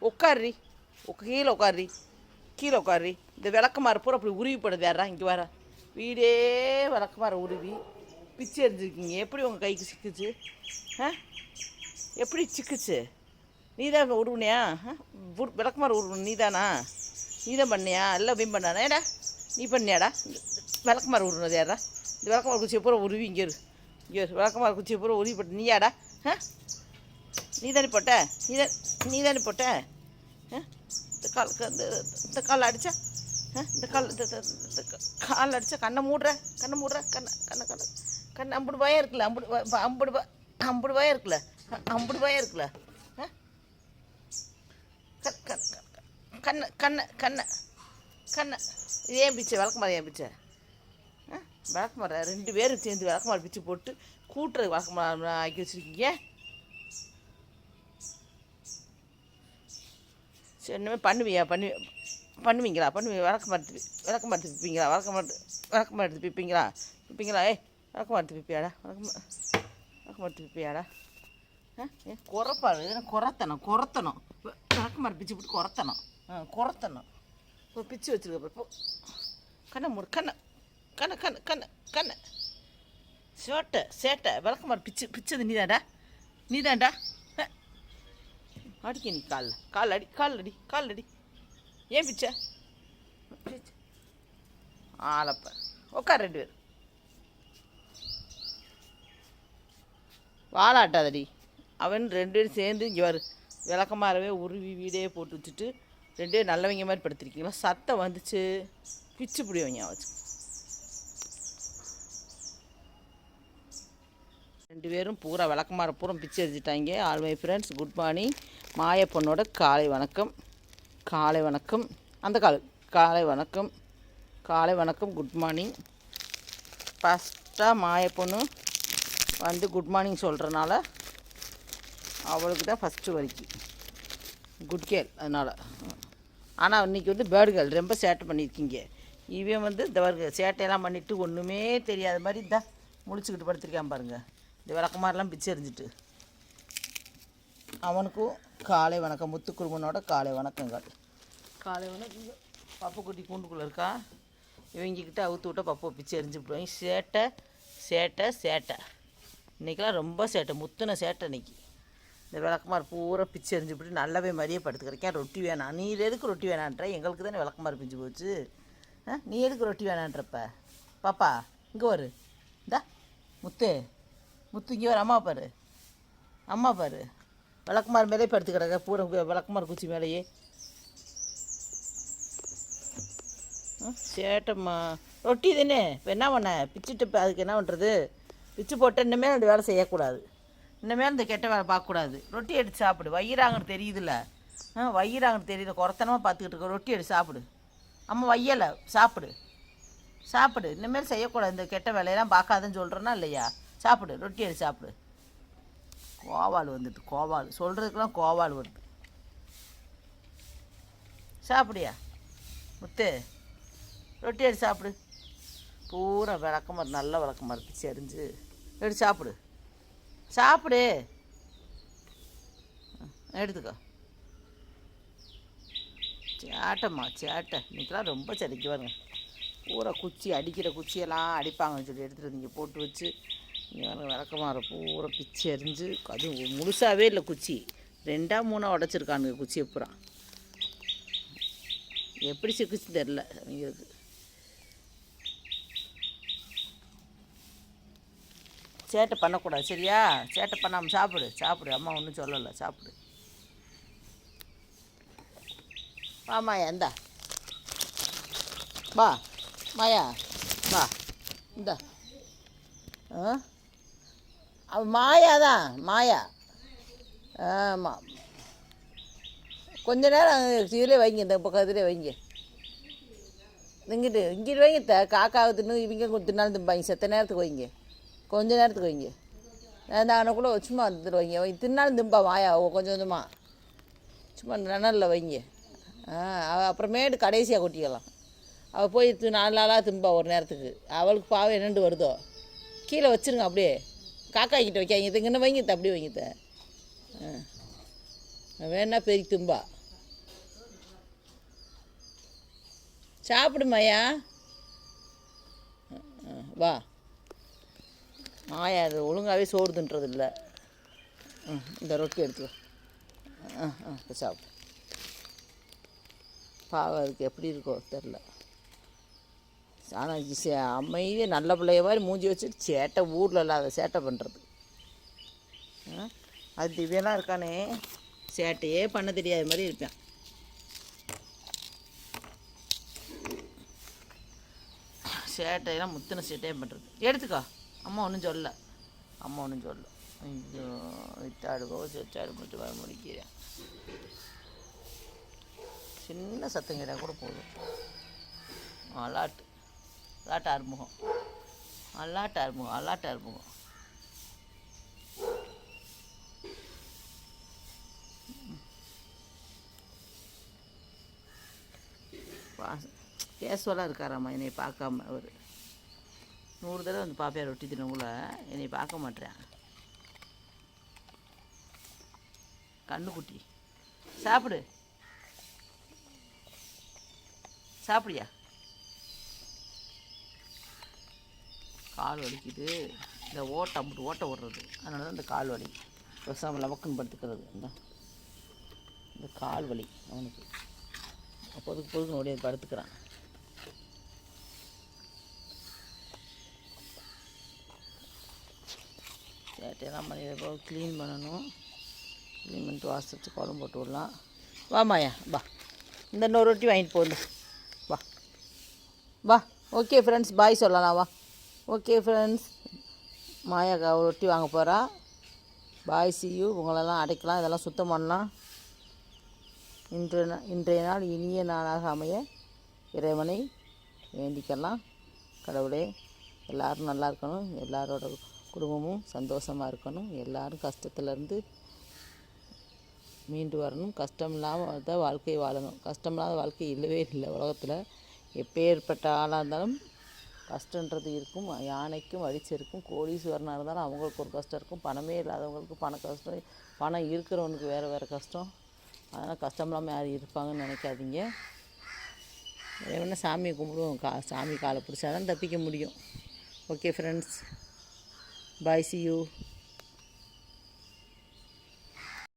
உட்காரி கீழே உட்காரி கீழே உட்காரி. இந்த விளக்கமாறு பூரா அப்படி உருவிப்படுது யாரா இங்கே வர வீடே விளக்கமாறு உருவி பிச்சு எரிஞ்சிருக்கீங்க. எப்படி உங்கள் கைக்கு சிக்குச்சு? ஆ எப்படி சிக்குச்சு? நீ தான் உருவுனியா? விளக்கமாறு உருவணும் நீ தானா? நீ தான் பண்ணியா? எல்லாம் வீண் பண்ணானா? ஏடா நீ பண்ணியாடா? விளக்கமாறு உருவினது யாரா? இந்த விளக்கமாறு குச்சியை பூரா உருவி இங்கே விளக்கமாறு குச்சியை பூரா உருவி போட்டு நீயாடா? ஆ நீ தானே போட்ட? நீ தானே போட்ட? இந்த கால் அடித்தா இந்த கால் அடித்தா கண்ணை மூடுற கண்ணை அம்புடு பயம் இருக்குல்ல? அம்புடு பயம் இருக்குல்ல? அம்புடு பயம் இருக்குல்ல? கண்ணை கண்ணை கண்ணை கண்ணை இது ஏன் பிச்சை? விளக்கமாறு ஏன் பிச்சை? விளக்கமாற 2 பேரும் சேர்ந்து விளக்கமாறு பிச்சு போட்டு கூட்டுறது விளக்கமாறு ஆக்கி வச்சுருக்கீங்க. சரி இனிமேல் பண்ணுவீங்களா? விளக்கமாறு பிப்பீங்களா? விளக்கமாறு எடுத்து பிப்பீங்களா? விளக்கமாறு எடுத்து பிப்பியாடா? விளக்கமாறு பிப்பியாடா? குறைப்பாடு குறத்தணும் விளக்கமாறு பிச்சு போட்டு குறத்தணும் ஒரு பிச்சு வச்சுருக்க. கண்ணை மூடு கண்ணை சேட்டை விளக்கமாறு பிச்சது நீதாண்டா அடிக்க நீ கால் அடி ஏன் பிச்சை? ஆளப்ப உட்கார் 2 பேர் வாழாட்டாதடி. அவன் 2 பேரும் சேர்ந்து இங்கே வரு விளக்கமாறவே உருவி வீடே போட்டு வச்சுட்டு 2 பேரும் நல்லவங்க மாதிரி படுத்திருக்கீங்களா? சத்தம் வந்துச்சு பிச்சு பிடிவங்க வச்சு 2 பேரும் பூரா விளக்கமாற பூரா பிச்சு எரிஞ்சிட்டாங்க. All my friends, good morning. மாய பொண்ணோட காலை வணக்கம் அந்த காலை வணக்கம் குட் மார்னிங். ஃபஸ்ட்டாக மாய பொண்ணு வந்து குட் மார்னிங் சொல்கிறனால அவளுக்கு தான் ஃபஸ்ட்டு வரைக்கும் குட் கேர்ள். அதனால் ஆனால் இன்றைக்கி வந்து பேர்டு கேர்ள் ரொம்ப சேட்டை பண்ணியிருக்கீங்க. இவன் வந்து இந்த சேட்டையெல்லாம் பண்ணிவிட்டு ஒன்றுமே தெரியாத மாதிரி இந்த முழிச்சுக்கிட்டு படுத்திருக்கான் பாருங்கள். இந்த விளக்கமாரெலாம் பிச்சு எறிஞ்சிட்டு அவனுக்கும் காலை வணக்கம். முத்துக்குருமனோட காலை வணக்கங்கள். பப்பு குட்டி கூண்டுக்குள்ளே இருக்கா. இவங்கிக்கிட்ட அவுத்து விட்டால் பப்பை பிச்சு எரிஞ்சு விடுவாங்க. சேட்டை இன்றைக்கெலாம் ரொம்ப சேட்டை, முத்துன சேட்டை இன்றைக்கி. இந்த விளக்கமாறு பூரா பிச்சு எரிஞ்சு விட்டு நல்லாவே மாதிரியே படுத்துக்கிறேன். ரொட்டி வேணாம். நீ எதுக்கு ரொட்டி வேணான்ற? எங்களுக்கு தானே விளக்கமாறு பிஞ்சு போச்சு. நீ எதுக்கு ரொட்டி வேணான்றப்ப? பாப்பா இங்கே வரு. இந்தா முத்து இங்கே வர. அம்மா பாரு விளக்கமாறு மேலே படுத்து கிடக்க பூரா விளக்கமாறு குச்சி மேலேயே. சேட்டம்மா ரொட்டி தானே இப்போ என்ன பண்ண? பிச்சுட்டு இப்போ அதுக்கு என்ன பண்ணுறது? பிச்சு போட்டு இன்னுமே அந்த வேலை செய்யக்கூடாது. இன்னுமே இந்த கெட்ட வேலை பார்க்கக்கூடாது. ரொட்டி எடுத்து சாப்பிடு. வயிறாங்கன்னு தெரியுதுல்ல? வயிறாங்கன்னு தெரியுது. குறத்தனமாக பார்த்துக்கிட்டு இருக்க. ரொட்டி எடுத்து சாப்பிடு. அம்மா வையலை சாப்பிடு. இனிமேல் செய்யக்கூடாது. இந்த கெட்ட வேலையெல்லாம் பார்க்காதுன்னு சொல்கிறேன்னா இல்லையா? சாப்பிடு, ரொட்டி எடுத்து சாப்பிடு. கோவால் சொல்கிறதுக்கெல்லாம் கோவால் வருது. சாப்பிடியா முத்து? ரொட்டி எடுத்து சாப்பிடு. பூரா விளக்கமாறு நல்ல விளக்கமாறு பிச்சு எரிஞ்சு எடுத்து சாப்பிடு. எடுத்துக்கோ. சேட்டை இன்னைக்கெல்லாம் ரொம்ப செடிக்கு வருங்க. பூரா அடிக்கிற குச்சியெல்லாம் அடிப்பாங்கன்னு சொல்லி எடுத்துகிட்டு நீங்கள் போட்டு வச்சு இங்கே வந்து விளக்கமாற பூரா பிச்சு எரிஞ்சு அது முழுசாகவே இல்லை. குச்சி 2 3 உடச்சிருக்கானுங்க குச்சியை பூரா. எப்படி சிக்குச்சு தெரில அவங்களுக்கு. சேட்டை பண்ணக்கூடாது சரியா? சேட்டை பண்ணாமல் சாப்பிடு. அம்மா ஒன்றும் சொல்லலை. சாப்பிடு. மாயா இந்தா வா. மாயா வா இந்தா. மாயா ஆமாம். கொஞ்ச நேரம் இதிலே வைங்க. இந்த பக்கத்துலேயே வைங்க. இங்கிட்டு வைங்க. காக்காவை தின்னு இவங்க தின்னாலும் திம்பாங்க. செத்த நேரத்துக்கு வைங்க. கொஞ்ச நேரத்துக்கு வைங்க. அங்கனக்குள்ளே சும்மா வந்துட்டு வைங்க. தின்னாலும் திம்பா மாயா கொஞ்சமாக சும்மா நிழலில் வைங்க. அப்புறமேட்டு கடைசியாக கொட்டிக்கலாம். அவள் போய் 4 நாளாக திம்பா ஒரு நேரத்துக்கு. அவளுக்கு பாவம் என்னென்று வருதோ. கீழே வச்சுருங்க. அப்படியே காக்கா கிட்ட வைக்காங்க. இங்கே வைங்க. அப்படியே வைங்க. வேணா பெருக்கி திம்பா. சாப்பிடு மாயா. வா. மாயா அது ஒழுங்காகவே சோறு தின்றது இல்லை. இந்த ரொட்டி எடுத்து இப்போ சாப்பிடு. பாவம் அதுக்கு எப்படி இருக்கோ தெரில. ஆனால் அமைதியாக நல்ல பிள்ளைய மாதிரி மூஞ்சி வச்சுட்டு சேட்டை ஊரில் இல்லாத சேட்டை பண்ணுறது. அது திவ்யெல்லாம் இருக்கானே சேட்டையே பண்ண தெரியாத மாதிரி இருப்பேன். சேட்டையெல்லாம் முத்தின சேட்டையே பண்ணுறது. எடுத்துக்கோ. அம்மா ஒன்றும் சொல்லலை. அம்மா ஒன்றும் சொல்லலை. ஐயோ விட்டாடுக்கோ செச்சாடு மட்டும் வர முடிக்கிறேன். சின்ன சத்தம் கேட்டால் கூட போதும். அலாட்டு அலாட்டு ஆறுமுகம். அலாட்டு ஆறுமுகம். அலாட்டு ஆறுமுகம். கேஸ்வலாக இருக்காராம்மா என்னை பார்க்காம. அவர் 100 தடவை வந்து பார்ப்பேன் ரொட்டி தினக்குள்ள என்னை பார்க்க மாட்டேறேன். கண்ணுக்குட்டி சாப்பிடு. சாப்பிடியா? கால் வலிக்குது. இந்த ஓட்டை ஓடுறது அதனால தான் இந்த கால் வலி. விஷம் லவக்குன்னு படுத்துக்கிறது. இந்த கால் வலி அவனுக்கு பொதுக்குன்னு ஓடி படுத்துக்கிறான். சேட்டையெல்லாம் பண்ணி க்ளீன் பண்ணணும். க்ளீன் பண்ணிட்டு வாசல் வச்சு குழம்பு போட்டு விடலாம். வாமாயா வா. இந்த இன்னொரு ரொட்டி வாங்கிட்டு போகுது. வா வா. ஓகே ஃப்ரெண்ட்ஸ் பாய் சொல்லலாம். வா. ஓகே ஃப்ரெண்ட்ஸ் மாயா ரொட்டி வாங்க போகிறா. பாய் சியூ. உங்களெல்லாம் அடைக்கலாம். இதெல்லாம் சுத்தம் பண்ணலாம். இன்றைய நாள் இனிய நாளாக அமைய இறைவனை வேண்டிக்கலாம். கடவுளே எல்லோரும் நல்லா இருக்கணும். எல்லாரோட குடும்பமும் சந்தோஷமாக இருக்கணும். எல்லோரும் கஷ்டத்துலேருந்து மீண்டு வரணும். கஷ்டம் இல்லாமல் தான் வாழ்க்கையை வாழணும். கஷ்டமில்லாத வாழ்க்கை இல்லவே இல்லை உலகத்தில். எப்பேற்பட்ட ஆளாக இருந்தாலும் கஷ்டன்றது இருக்கும். யானைக்கும் அடிச்சிருக்கும். கோடீஸ்வரனாக இருந்தாலும் அவங்களுக்கு ஒரு கஷ்டம் இருக்கும். பணமே இல்லாதவங்களுக்கு பண கஷ்டம். பணம் இருக்கிறவனுக்கு வேறு கஷ்டம். அதனால் கஷ்டம் இல்லாமல் யாரும் இருப்பாங்கன்னு நினைக்காதீங்க. வேணும்னா சாமியை கும்பிடுவோம். சாமி காலை பிடிச்சா தான் தப்பிக்க முடியும். Okay friends bye C you.